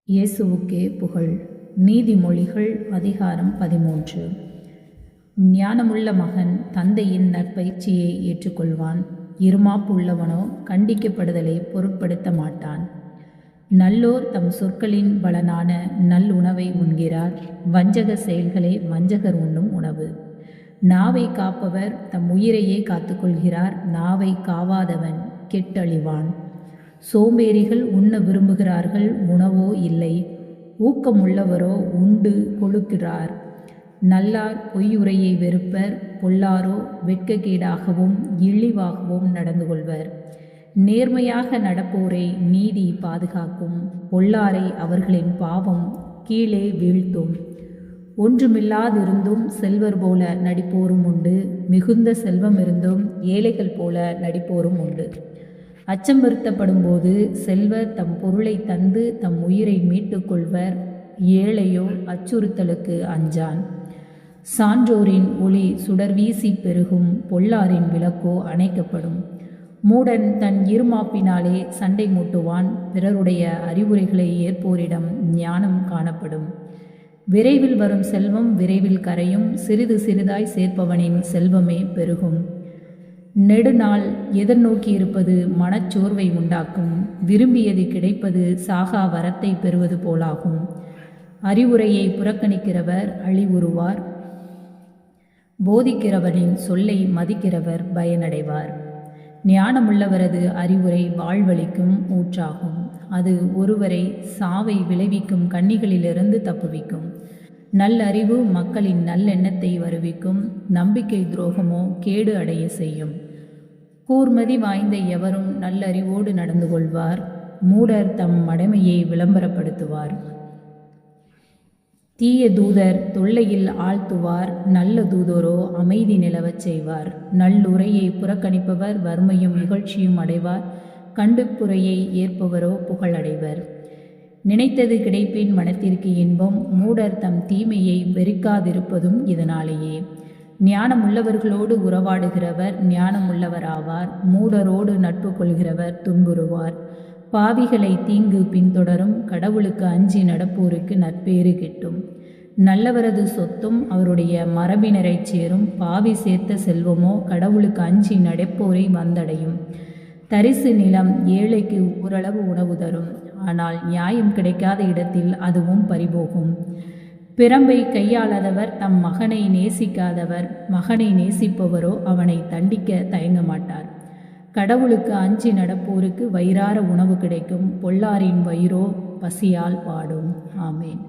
இயேசுவுக்கே புகழ். நீதிமொழிகள் அதிகாரம் 13. ஞானமுள்ள மகன் தந்தையின் நற்பயிற்சியை ஏற்றுக்கொள்வான். இருமாப்பு உள்ளவனோ கண்டிக்கப்படுதலை பொருட்படுத்த மாட்டான். நல்லோர் தம் சொற்களின் பலனான நல்லுணவை உண்கிறார். வஞ்சக செயல்களே வஞ்சகர் உண்ணும் உணவு. நாவை காப்பவர் தம் உயிரையே காத்துக்கொள்கிறார். நாவை காவாதவன் கெட்டழிவான். சோம்பேறிகள் உண்ண விரும்புகிறார்கள், உணவோ இல்லை. ஊக்கமுள்ளவரோ உண்டு கொழுக்கிறார். நல்லார் பொய்யுரையை வெறுப்பர், பொல்லாரோ வெட்கக்கேடாகவும் இழிவாகவும் நடந்து கொள்வர். நேர்மையாக நடப்போரை நீதி பாதுகாக்கும், பொல்லாரை அவர்களின் பாவம் கீழே வீழ்த்தும். ஒன்றுமில்லாதிருந்தும் செல்வர் போல நடிப்போரும் உண்டு, மிகுந்த செல்வம் இருந்தும் ஏழைகள் போல நடிப்போரும் உண்டு. அச்சம் வருத்தப்படும் போது செல்வர் தம் பொருளை தந்து தம் உயிரை மீட்டு கொள்வர். ஏழையோ அச்சுறுத்தலுக்கு அஞ்சான். சான்றோரின் ஒளி சுடர்வீசி பெருகும், பொல்லாரின் விளக்கோ அணைக்கப்படும். மூடன் தன் இருமாப்பினாலே சண்டை மூட்டுவான். பிறருடைய அறிவுரைகளை ஏற்போரிடம் ஞானம் காணப்படும். விரைவில் வரும் செல்வம் விரைவில் கரையும், சிறிது சிறிதாய் சேர்ப்பவனின் செல்வமே பெருகும். நெடுநாள் எதிர்நோக்கி இருப்பது மனச்சோர்வை உண்டாக்கும். விரும்பியது கிடைப்பது சாகா வரத்தை பெறுவது போலாகும். அறிவுரையை புறக்கணிக்கிறவர் அழிவுறுவார். போதிக்கிறவரின் சொல்லை மதிக்கிறவர் பயனடைவார். ஞானமுள்ளவரது அறிவுரை வாழ்வளிக்கும் ஊற்றாகும். அது ஒருவரை சாவை விளைவிக்கும் கண்ணிகளிலிருந்து தப்புவிக்கும். நல்லறிவு மக்களின் நல்லெண்ணத்தை வருவிக்கும். நம்பிக்கை துரோகமோ கேடு அடைய செய்யும். கூர்மதி வாய்ந்த எவரும் நல்லறிவோடு நடந்து கொள்வார். மூடர் தம் மடமையை விளம்பரப்படுத்துவார். தீய தூதர் தொல்லையில் ஆழ்த்துவார், நல்ல தூதரோ அமைதி நிலவச் செய்வார். நல்லுரையை புறக்கணிப்பவர் வறுமையும் இகழ்ச்சியும் அடைவார். கண்டுப்புரையை ஏற்பவரோ புகழடைவர். நினைத்தது கிடைப்பின் மனத்திற்கு இன்பம், மூடர் தம் தீமையை வெறுக்காதிருப்பதும் இதனாலேயே. ஞானமுள்ளவர்களோடு உறவாடுகிறவர் ஞானமுள்ளவராவார். மூடரோடு நட்பு கொள்கிறவர் துன்புறுவார். பாவிகளை தீங்கு பின்தொடரும், கடவுளுக்கு அஞ்சி நடப்போருக்கு நற்பேறு கிட்டும். நல்லவரது சொத்தும் அவருடைய மரபினரைச் சேரும். பாவி சேர்த்த செல்வமோ கடவுளுக்கு அஞ்சி நடப்போரை வந்தடையும். தரிசு நிலம் ஏழைக்கு ஓரளவு உணவு தரும், ஆனால் நியாயம் கிடைக்காத இடத்தில் அதுவும் பறிபோகும். பிரம்பை கையாளாதவர் தம் மகனை நேசிக்காதவர். மகனை நேசிப்பவரோ அவனை தண்டிக்க தயங்க மாட்டார். கடவுளுக்கு அஞ்சி நடப்போருக்கு வயிறார உணவு கிடைக்கும். பொல்லாரின் வயிறோ பசியால் வாடும். ஆமேன்.